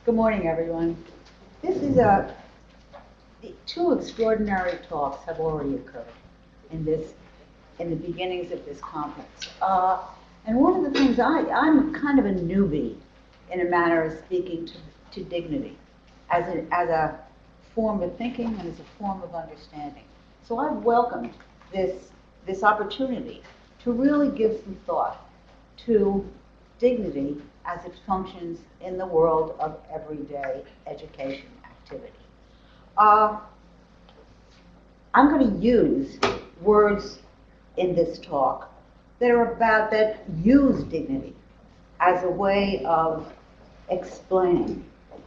Good morning, everyone. This is two extraordinary talks have already occurred in the beginnings of this conference. And one of the things, I'm kind of a newbie in a manner of speaking to dignity as a form of thinking and as a form of understanding. So I've welcomed this opportunity to really give some thought to dignity as it functions in the world of everyday education activity. I'm going to use words in this talk that use dignity as a way of explaining,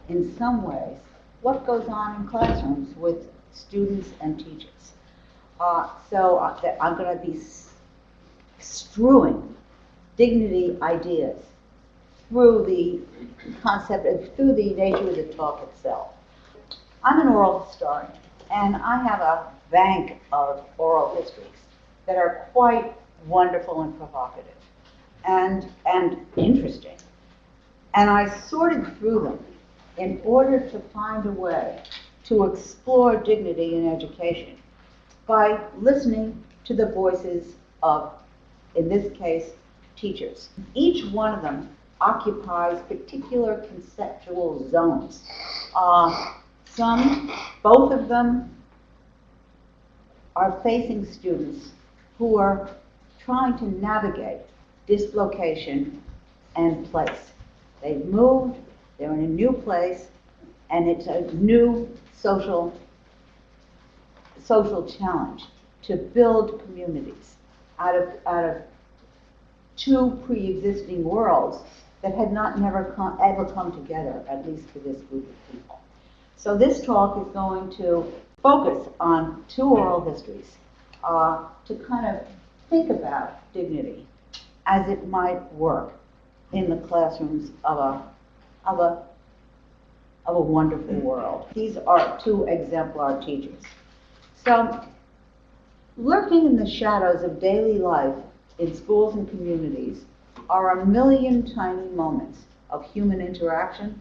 in some ways, what goes on in classrooms with students and teachers. So I'm going to be strewing dignity ideas through the through the nature of the talk itself. I'm an oral historian, and I have a bank of oral histories that are quite wonderful and provocative and interesting. And I sorted through them in order to find a way to explore dignity in education by listening to the voices of, in this case, teachers. Each one of them occupies particular conceptual zones. Both of them are facing students who are trying to navigate dislocation and place. They've moved, they're in a new place, and it's a new social challenge to build communities out of two pre-existing worlds that had ever come together, at least for this group of people. So this talk is going to focus on two oral histories to kind of think about dignity as it might work in the classrooms of a wonderful world. These are two exemplar teachers. So, lurking in the shadows of daily life in schools and communities are a million tiny moments of human interaction,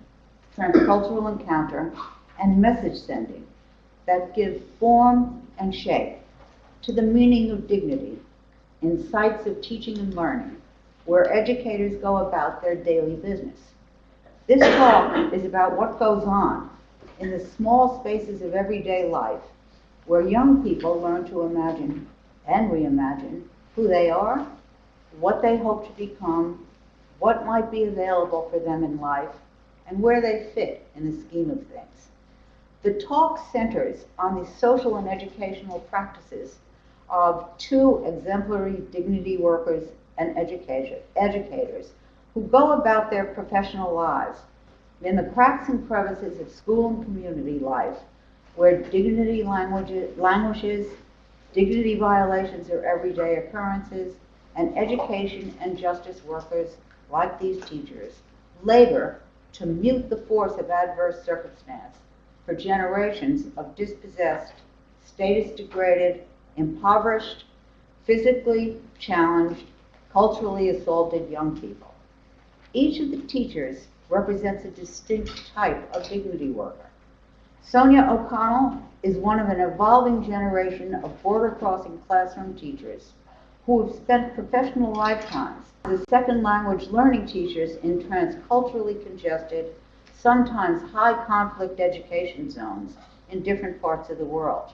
transcultural encounter, and message sending that give form and shape to the meaning of dignity in sites of teaching and learning where educators go about their daily business. This talk is about what goes on in the small spaces of everyday life where young people learn to imagine and reimagine who they are, what they hope to become, what might be available for them in life, and where they fit in the scheme of things. The talk centers on the social and educational practices of two exemplary dignity workers and educators who go about their professional lives in the cracks and crevices of school and community life, where dignity languishes, dignity violations are everyday occurrences, and education and justice workers, like these teachers, labor to mute the force of adverse circumstance for generations of dispossessed, status-degraded, impoverished, physically challenged, culturally assaulted young people. Each of the teachers represents a distinct type of dignity worker. Sonia O'Connell is one of an evolving generation of border-crossing classroom teachers who have spent professional lifetimes as second language learning teachers in transculturally congested, sometimes high-conflict education zones in different parts of the world.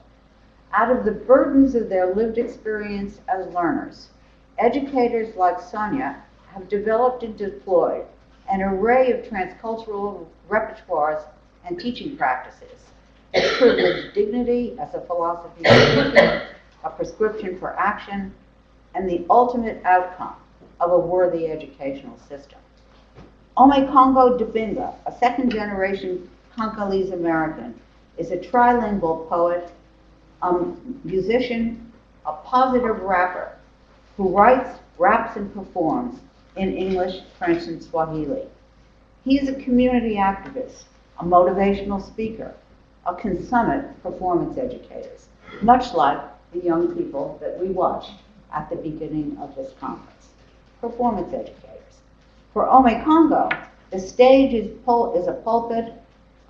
Out of the burdens of their lived experience as learners, educators like Sonia have developed and deployed an array of transcultural repertoires and teaching practices that privilege dignity as a philosophy of thinking, a prescription for action, and the ultimate outcome of a worthy educational system. Ome Congo Dibinga, a second-generation Congolese American, is a trilingual poet, a musician, a positive rapper who writes, raps, and performs in English, French, and Swahili. He is a community activist, a motivational speaker, a consummate performance educator, much like the young people that we watched at the beginning of this conference. Performance educators. For Ome Congo, The stage is a pulpit,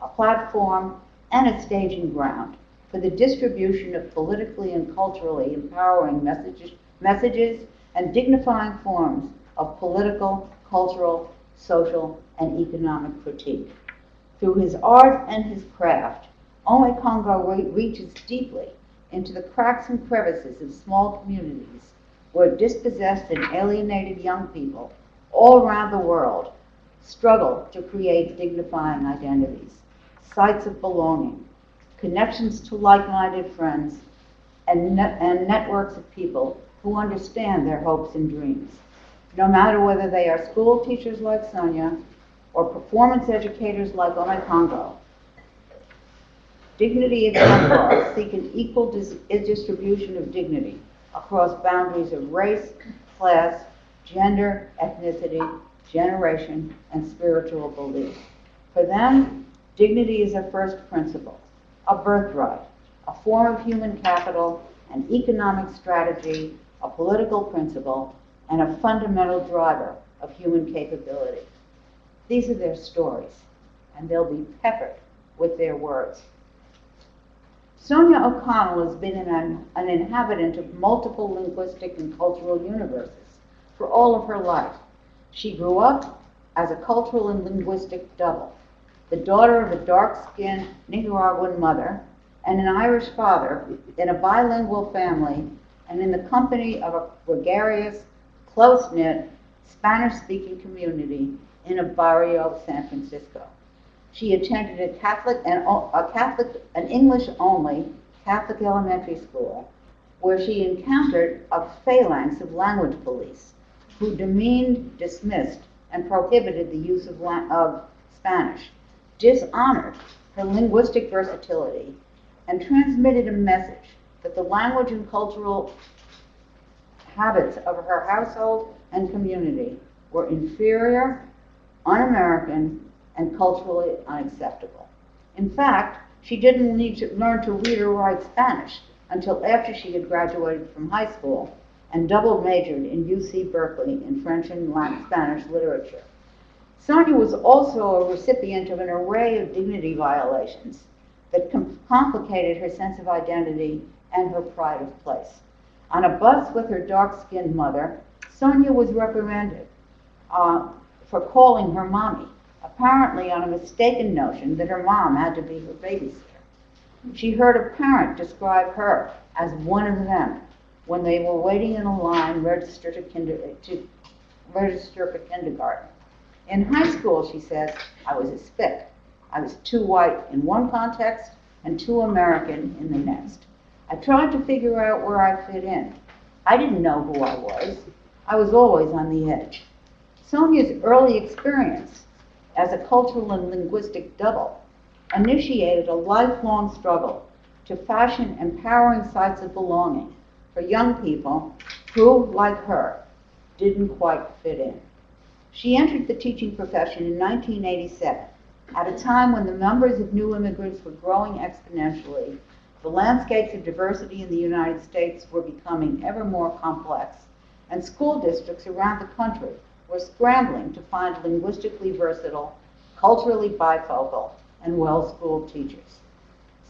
a platform, and a staging ground for the distribution of politically and culturally empowering messages and dignifying forms of political, cultural, social, and economic critique. Through his art and his craft, Ome Congo reaches deeply into the cracks and crevices of small communities where dispossessed and alienated young people all around the world struggle to create dignifying identities, sites of belonging, connections to like-minded friends, and networks of people who understand their hopes and dreams. No matter whether they are school teachers like Sonia or performance educators like Ome Congo, dignity exemplars seek an equal distribution of dignity across boundaries of race, class, gender, ethnicity, generation, and spiritual belief. For them, dignity is a first principle, a birthright, a form of human capital, an economic strategy, a political principle, and a fundamental driver of human capability. These are their stories, and they'll be peppered with their words. Sonia O'Connell has been an inhabitant of multiple linguistic and cultural universes for all of her life. She grew up as a cultural and linguistic double, the daughter of a dark-skinned Nicaraguan mother and an Irish father in a bilingual family and in the company of a gregarious, close-knit, Spanish-speaking community in a barrio of San Francisco. She attended an English-only Catholic elementary school where she encountered a phalanx of language police who demeaned, dismissed, and prohibited the use of Spanish, dishonored her linguistic versatility, and transmitted a message that the language and cultural habits of her household and community were inferior, un-American, and culturally unacceptable. In fact, she didn't need to learn to read or write Spanish until after she had graduated from high school and double majored in UC Berkeley in French and Spanish literature. Sonia was also a recipient of an array of dignity violations that complicated her sense of identity and her pride of place. On a bus with her dark-skinned mother, Sonia was reprimanded for calling her mommy, apparently on a mistaken notion that her mom had to be her babysitter. She heard a parent describe her as one of them when they were waiting in a line register for kindergarten. In high school, she says, I was a spick. I was too white in one context and too American in the next. I tried to figure out where I fit in. I didn't know who I was. I was always on the edge. Sonia's early experience as a cultural and linguistic double initiated a lifelong struggle to fashion empowering sites of belonging for young people who, like her, didn't quite fit in. She entered the teaching profession in 1987, at a time when the numbers of new immigrants were growing exponentially, the landscapes of diversity in the United States were becoming ever more complex, and school districts around the country were scrambling to find linguistically versatile, culturally bifocal, and well-schooled teachers.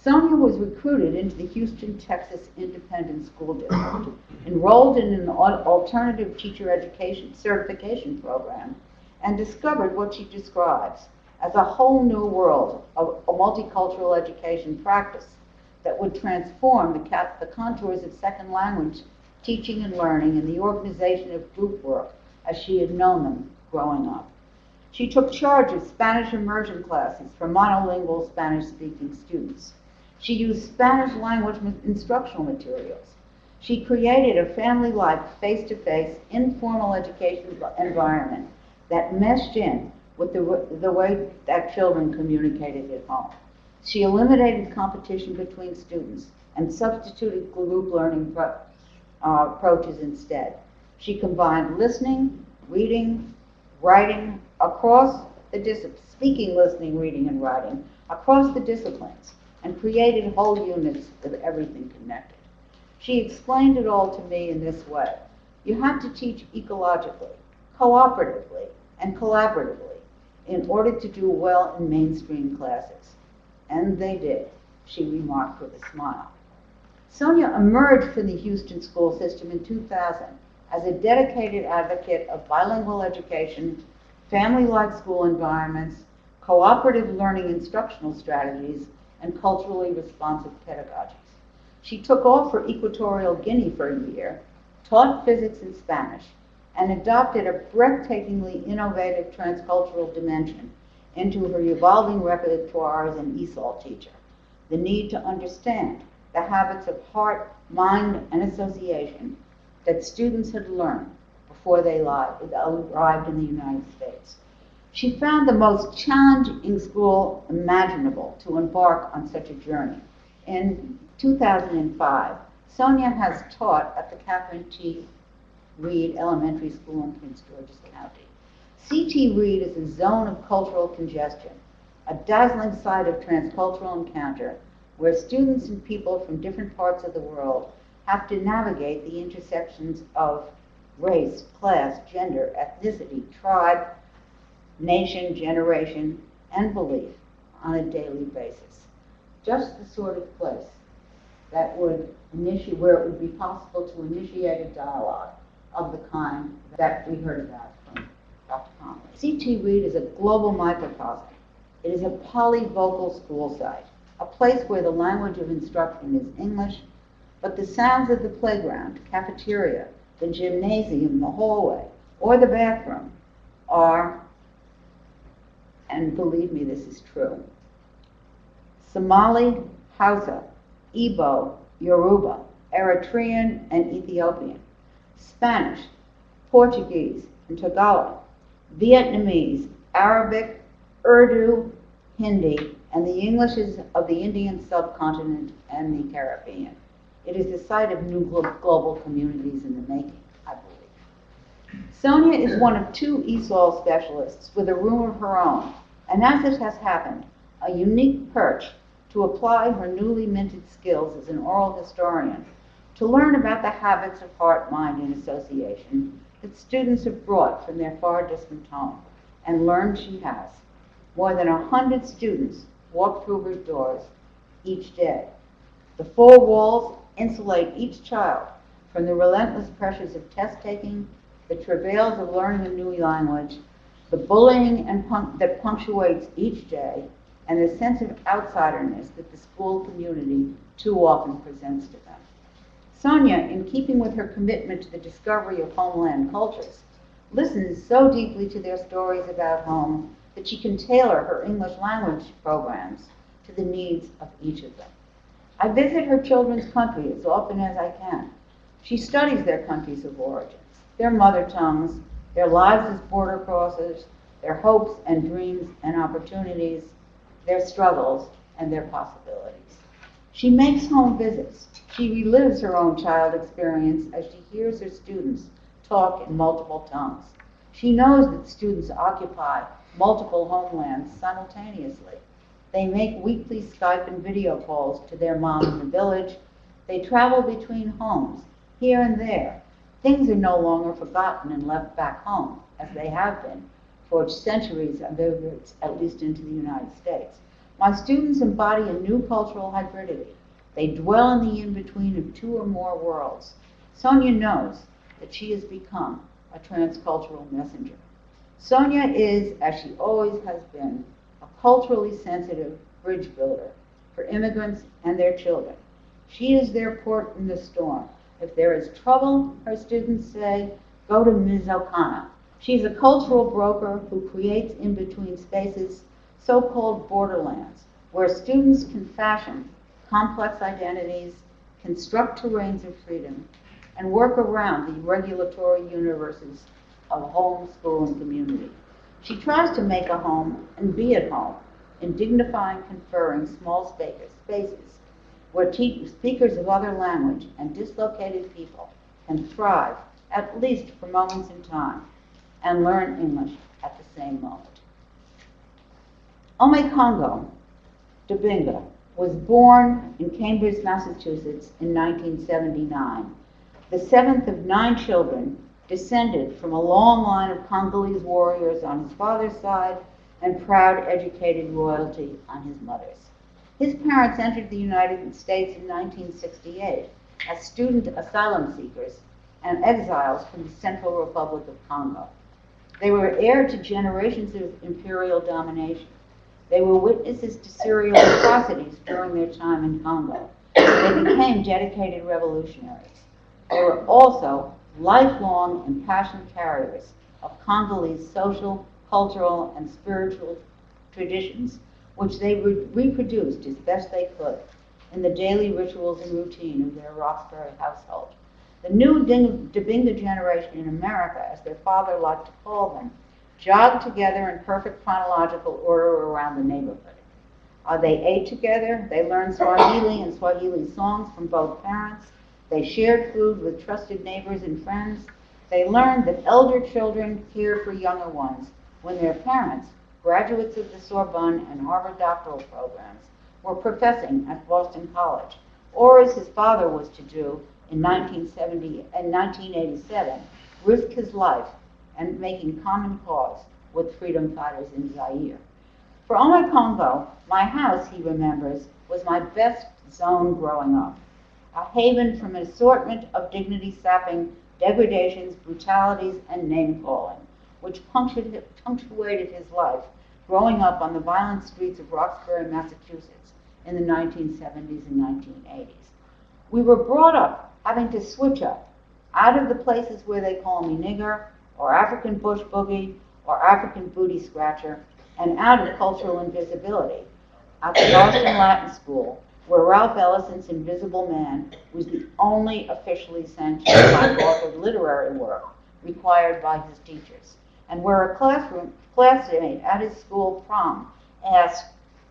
Sonia was recruited into the Houston, Texas Independent School District, enrolled in an alternative teacher education certification program, and discovered what she describes as a whole new world of a multicultural education practice that would transform the contours of second language teaching and learning and the organization of group work as she had known them growing up. She took charge of Spanish immersion classes for monolingual Spanish-speaking students. She used Spanish language instructional materials. She created a family-like, face-to-face, informal education environment that meshed in with the way that children communicated at home. She eliminated competition between students and substituted group learning approaches instead. She combined listening, reading, writing across the disciplines, speaking, listening, reading, and writing across the disciplines, and created whole units with everything connected. She explained it all to me in this way. You have to teach ecologically, cooperatively, and collaboratively in order to do well in mainstream classes. And they did, she remarked with a smile. Sonia emerged from the Houston school system in 2000 as a dedicated advocate of bilingual education, family-like school environments, cooperative learning instructional strategies, and culturally responsive pedagogies. She took off for Equatorial Guinea for a year, taught physics and Spanish, and adopted a breathtakingly innovative transcultural dimension into her evolving repertoire as an ESOL teacher. The need to understand the habits of heart, mind, and association that students had learned before they arrived in the United States. She found the most challenging school imaginable to embark on such a journey. In 2005, Sonia has taught at the Catherine T. Reed Elementary School in Prince George's County. C.T. Reed is a zone of cultural congestion, a dazzling site of transcultural encounter where students and people from different parts of the world have to navigate the intersections of race, class, gender, ethnicity, tribe, nation, generation, and belief on a daily basis. Just the sort of place that would where it would be possible to initiate a dialogue of the kind that we heard about from Dr. Conley. C.T. Reed is a global microcosm. It is a polyvocal school site, a place where the language of instruction is English, but the sounds of the playground, cafeteria, the gymnasium, the hallway, or the bathroom are, and believe me, this is true, Somali, Hausa, Igbo, Yoruba, Eritrean, and Ethiopian, Spanish, Portuguese, and Tagalog, Vietnamese, Arabic, Urdu, Hindi, and the Englishes of the Indian subcontinent and the Caribbean. It is the site of new global communities in the making, I believe. Sonia is one of two ESOL specialists with a room of her own, and as it has happened, a unique perch to apply her newly minted skills as an oral historian to learn about the habits of heart, mind, and association that students have brought from their far distant home, and learned she has. More than 100 students walk through her doors each day. The four walls insulate each child from the relentless pressures of test-taking, the travails of learning a new language, the bullying that punctuates each day, and the sense of outsiderness that the school community too often presents to them. Sonia, in keeping with her commitment to the discovery of homeland cultures, listens so deeply to their stories about home that she can tailor her English language programs to the needs of each of them. I visit her children's country as often as I can. She studies their countries of origins, their mother tongues, their lives as border crossers, their hopes and dreams and opportunities, their struggles and their possibilities. She makes home visits. She relives her own child experience as she hears her students talk in multiple tongues. She knows that students occupy multiple homelands simultaneously. They make weekly Skype and video calls to their mom in the village. They travel between homes, here and there. Things are no longer forgotten and left back home, as they have been for centuries of their roots, at least into the United States. My students embody a new cultural hybridity. They dwell in the in-between of two or more worlds. Sonia knows that she has become a transcultural messenger. Sonia is, as she always has been, a culturally sensitive bridge builder for immigrants and their children. She is their port in the storm. If there is trouble, her students say, go to Ms. O'Connor. She's a cultural broker who creates in-between spaces, so-called borderlands, where students can fashion complex identities, construct terrains of freedom, and work around the regulatory universes of home, school, and community. She tries to make a home and be at home in dignifying, conferring small spaces where speakers of other language and dislocated people can thrive, at least for moments in time, and learn English at the same moment. Omekongo Dibinga was born in Cambridge, Massachusetts in 1979, the seventh of 9 children, descended from a long line of Congolese warriors on his father's side and proud educated royalty on his mother's. His parents entered the United States in 1968 as student asylum seekers and exiles from the Central Republic of Congo. They were heir to generations of imperial domination. They were witnesses to serial atrocities during their time in Congo. They became dedicated revolutionaries. They were also lifelong and passionate carriers of Congolese social, cultural, and spiritual traditions, which they reproduced as best they could in the daily rituals and routine of their Roxbury household. The new Dibinga generation in America, as their father liked to call them, jogged together in perfect chronological order around the neighborhood. They ate together, they learned Swahili and Swahili songs from both parents, they shared food with trusted neighbors and friends, they learned that elder children care for younger ones when their parents, graduates of the Sorbonne and Harvard doctoral programs, were professing at Boston College, or as his father was to do in 1987, risk his life and making common cause with freedom fighters in Zaire. For Ome Congo, my house, he remembers, was my best zone growing up, a haven from an assortment of dignity-sapping degradations, brutalities, and name-calling, which punctuated his life growing up on the violent streets of Roxbury, Massachusetts in the 1970s and 1980s. We were brought up having to switch up out of the places where they call me nigger, or African bush boogie, or African booty scratcher, and out of cultural invisibility at the Boston Latin School, where Ralph Ellison's Invisible Man was the only officially sanctioned Black-authored literary work required by his teachers, and where a classmate at his school prom asked,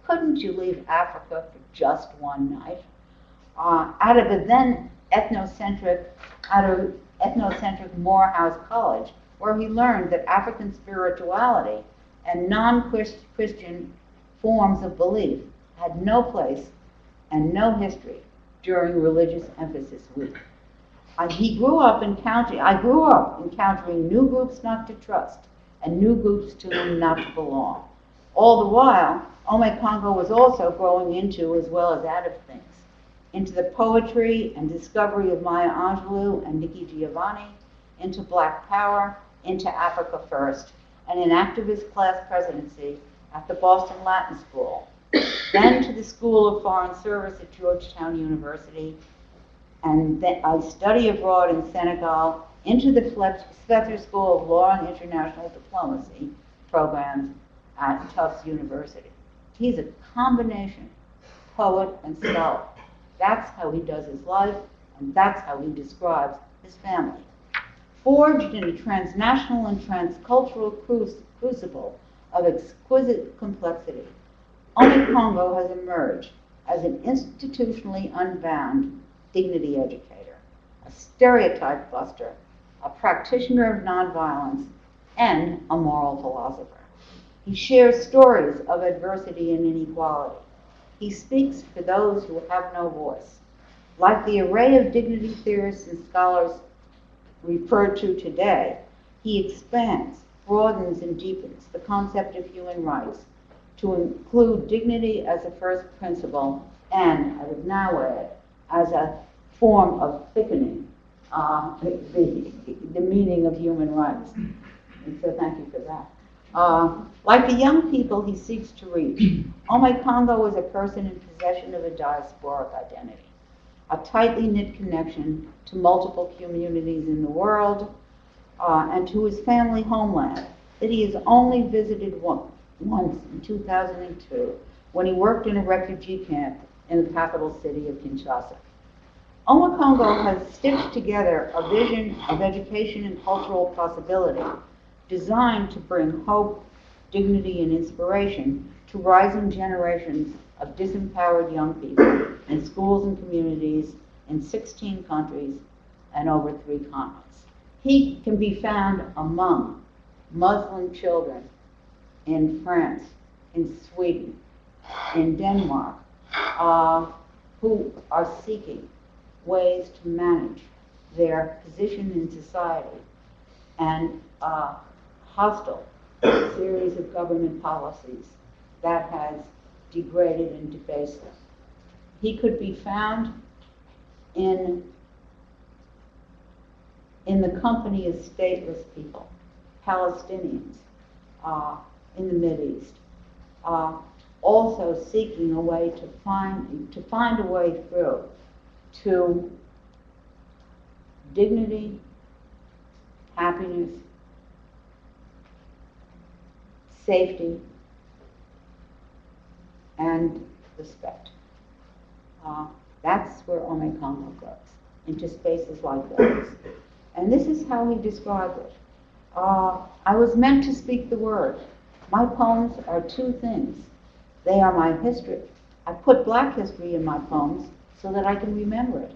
"Couldn't you leave Africa for just one night?" Out of a then ethnocentric Morehouse College, where he learned that African spirituality and non-Christian forms of belief had no place and no history during Religious Emphasis Week. I grew up encountering new groups not to trust and new groups to whom not to belong. All the while, Ome Congo was also growing into, as well as out of things, into the poetry and discovery of Maya Angelou and Nikki Giovanni, into Black Power, into Africa First, and in activist class presidency at the Boston Latin School, then to the School of Foreign Service at Georgetown University, and then I study abroad in Senegal, into the Fletcher School of Law and International Diplomacy programs at Tufts University. He's a combination poet and scholar. That's how he does his life, and that's how he describes his family. Forged in a transnational and transcultural crucible of exquisite complexity, Ome Congo has emerged as an institutionally unbound dignity educator, a stereotype buster, a practitioner of nonviolence, and a moral philosopher. He shares stories of adversity and inequality. He speaks for those who have no voice. Like the array of dignity theorists and scholars referred to today, he expands, broadens, and deepens the concept of human rights to include dignity as a first principle and, I would now add, as a form of thickening the meaning of human rights. And so thank you for that. Like the young people he seeks to reach, Ome Congo is a person in possession of a diasporic identity, a tightly knit connection to multiple communities in the world, and to his family homeland that he has only visited once in 2002 when he worked in a refugee camp in the capital city of Kinshasa. Ome Congo has stitched together a vision of education and cultural possibility designed to bring hope, dignity, and inspiration to rising generations of disempowered young people in schools and communities in 16 countries and over 3 continents. He can be found among Muslim children in France, in Sweden, in Denmark, who are seeking ways to manage their position in society and hostile a series of government policies that has degraded and defaced them. He could be found in the company of stateless people, Palestinians in the Mideast, also seeking a way to find a way through to dignity, happiness, safety, and respect. That's where Ome Congo goes, into spaces like those. And this is how he described it. I was meant to speak the word. My poems are two things. They are my history. I put Black history in my poems so that I can remember it.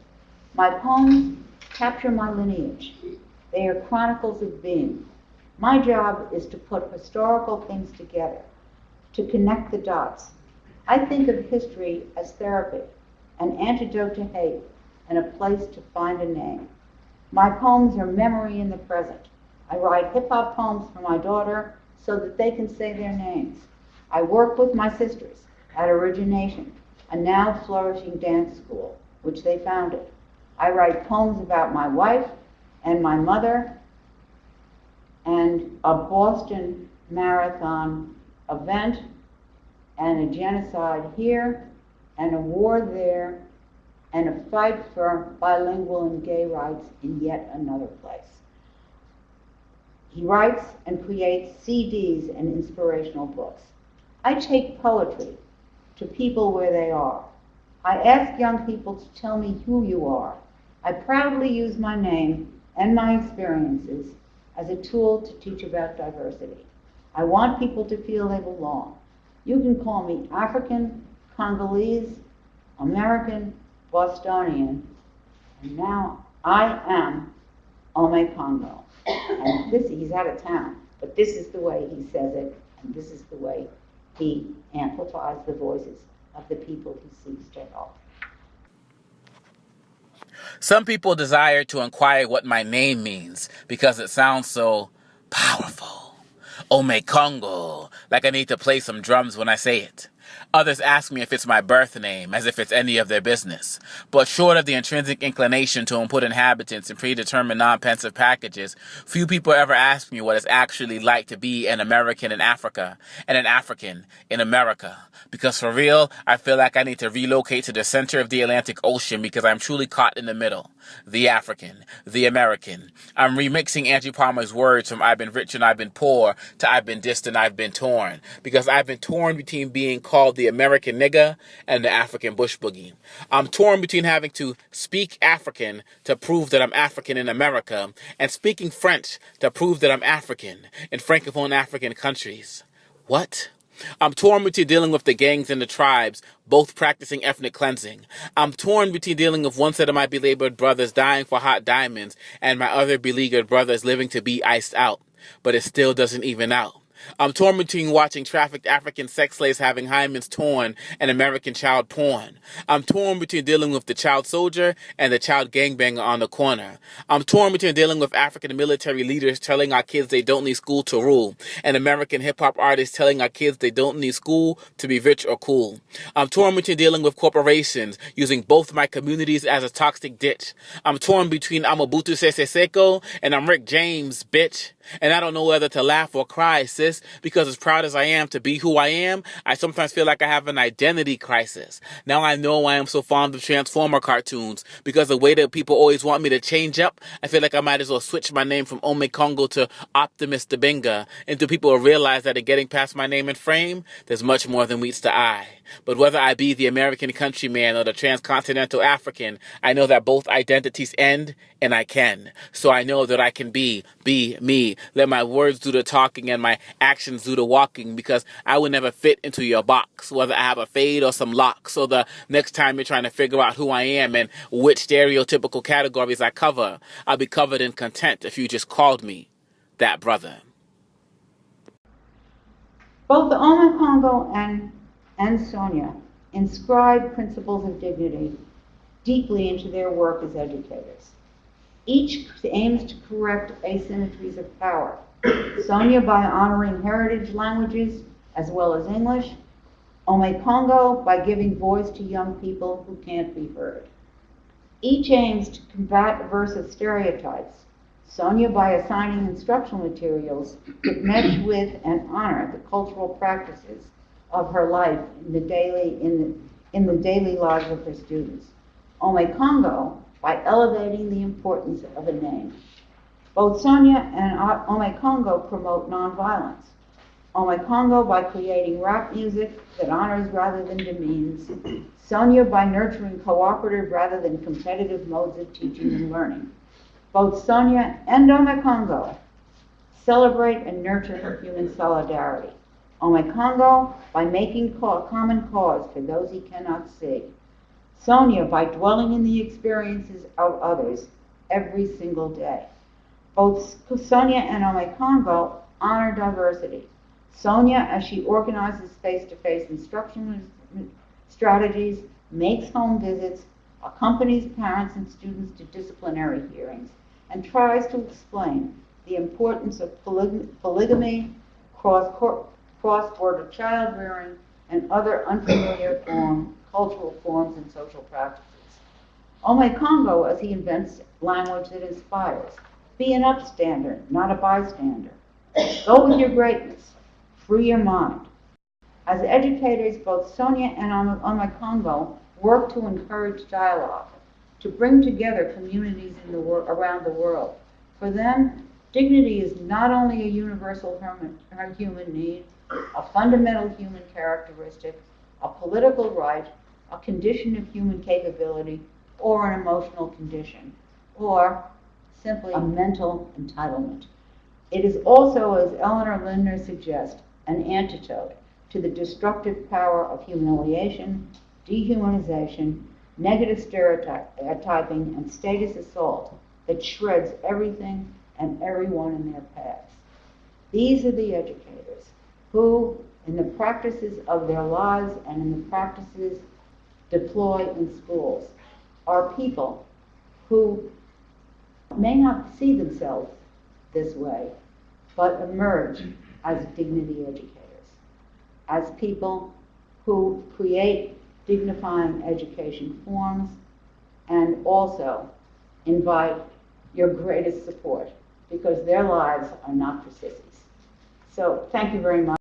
My poems capture my lineage. They are chronicles of being. My job is to put historical things together, to connect the dots. I think of history as therapy, an antidote to hate, and a place to find a name. My poems are memory in the present. I write hip-hop poems for my daughter so that they can say their names. I work with my sisters at Origination, a now flourishing dance school, which they founded. I write poems about my wife and my mother and a Boston Marathon event and a genocide here and a war there and a fight for bilingual and gay rights in yet another place. He writes and creates CDs and inspirational books. I take poetry to people where they are. I ask young people to tell me who you are. I proudly use my name and my experiences as a tool to teach about diversity. I want people to feel they belong. You can call me African, Congolese, American, Bostonian, and now I am Ome Congo. And he's out of town, but this is the way he says it, and this is the way he amplifies the voices of the people he seeks to help. Some people desire to inquire what my name means because it sounds so powerful. Ome Congo, like I need to play some drums when I say it. Others ask me if it's my birth name, as if it's any of their business. But short of the intrinsic inclination to input inhabitants in predetermined non-pensive packages, few people ever ask me what it's actually like to be an American in Africa and an African in America. Because for real, I feel like I need to relocate to the center of the Atlantic Ocean because I'm truly caught in the middle. The African, the American. I'm remixing Angie Palmer's words from I've been rich and I've been poor to I've been dissed and I've been torn. Because I've been torn between being called the American nigger and the African bush boogie. I'm torn between having to speak African to prove that I'm African in America and speaking French to prove that I'm African in Francophone African countries. What? I'm torn between dealing with the gangs and the tribes, both practicing ethnic cleansing. I'm torn between dealing with one set of my belabored brothers dying for hot diamonds and my other beleaguered brothers living to be iced out. But it still doesn't even out. I'm torn between watching trafficked African sex slaves having hymens torn and American child porn. I'm torn between dealing with the child soldier and the child gangbanger on the corner. I'm torn between dealing with African military leaders telling our kids they don't need school to rule and American hip-hop artists telling our kids they don't need school to be rich or cool. I'm torn between dealing with corporations using both my communities as a toxic ditch. I'm torn between I'm Mobutu Sese Seko and I'm Rick James, bitch. And I don't know whether to laugh or cry, sis, because as proud as I am to be who I am, I sometimes feel like I have an identity crisis. Now I know why I'm so fond of Transformer cartoons, because the way that people always want me to change up, I feel like I might as well switch my name from Ome Congo to Optimus Dabinga, until people realize that in getting past my name and frame, there's much more than meets the eye. But whether I be the American countryman or the transcontinental African, I know that both identities end, and I can. So I know that I can be me. Let my words do the talking and my actions do the walking, because I will never fit into your box, whether I have a fade or some locks. So the next time you're trying to figure out who I am and which stereotypical categories I cover, I'll be covered in content if you just called me that brother. Both Ome Congo and Sonia inscribe principles of dignity deeply into their work as educators. Each aims to correct asymmetries of power Sonia by honoring heritage languages as well as English. Ome Congo by giving voice to young people who can't be heard. Each aims to combat aversive stereotypes. Sonia by assigning instructional materials that mesh with and honor the cultural practices of her life in the daily lives of her students. Ome Congo by elevating the importance of a name. Both Sonia and Ome Congo promote nonviolence. Ome Congo by creating rap music that honors rather than demeans. Sonia by nurturing cooperative rather than competitive modes of teaching and learning. Both Sonia and Ome Congo celebrate and nurture human solidarity. Ome Congo by making common cause for those he cannot see. Sonia by dwelling in the experiences of others every single day. Both Sonia and Ome Congo honor diversity. Sonia, as she organizes face-to-face instructional strategies, makes home visits, accompanies parents and students to disciplinary hearings, and tries to explain the importance of polygamy, cross-border child rearing, and other unfamiliar cultural forms and social practices. Ome Congo, as he invents language that inspires. Be an upstander, not a bystander. Go with your greatness. Free your mind. As educators, both Sonia and Ome Congo work to encourage dialogue, to bring together communities around the world. For them, dignity is not only a universal human need, a fundamental human characteristic, a political right, a condition of human capability, or an emotional condition, or simply a mental entitlement. It is also, as Eleanor Lindner suggests, an antidote to the destructive power of humiliation, dehumanization, negative stereotyping, and status assault that shreds everything and everyone in their paths. These are the educators who, in the practices of their lives and in the practices deployed in schools, are people who may not see themselves this way, but emerge as dignity educators, as people who create dignifying education forms and also invite your greatest support because their lives are not for sissies. So thank you very much.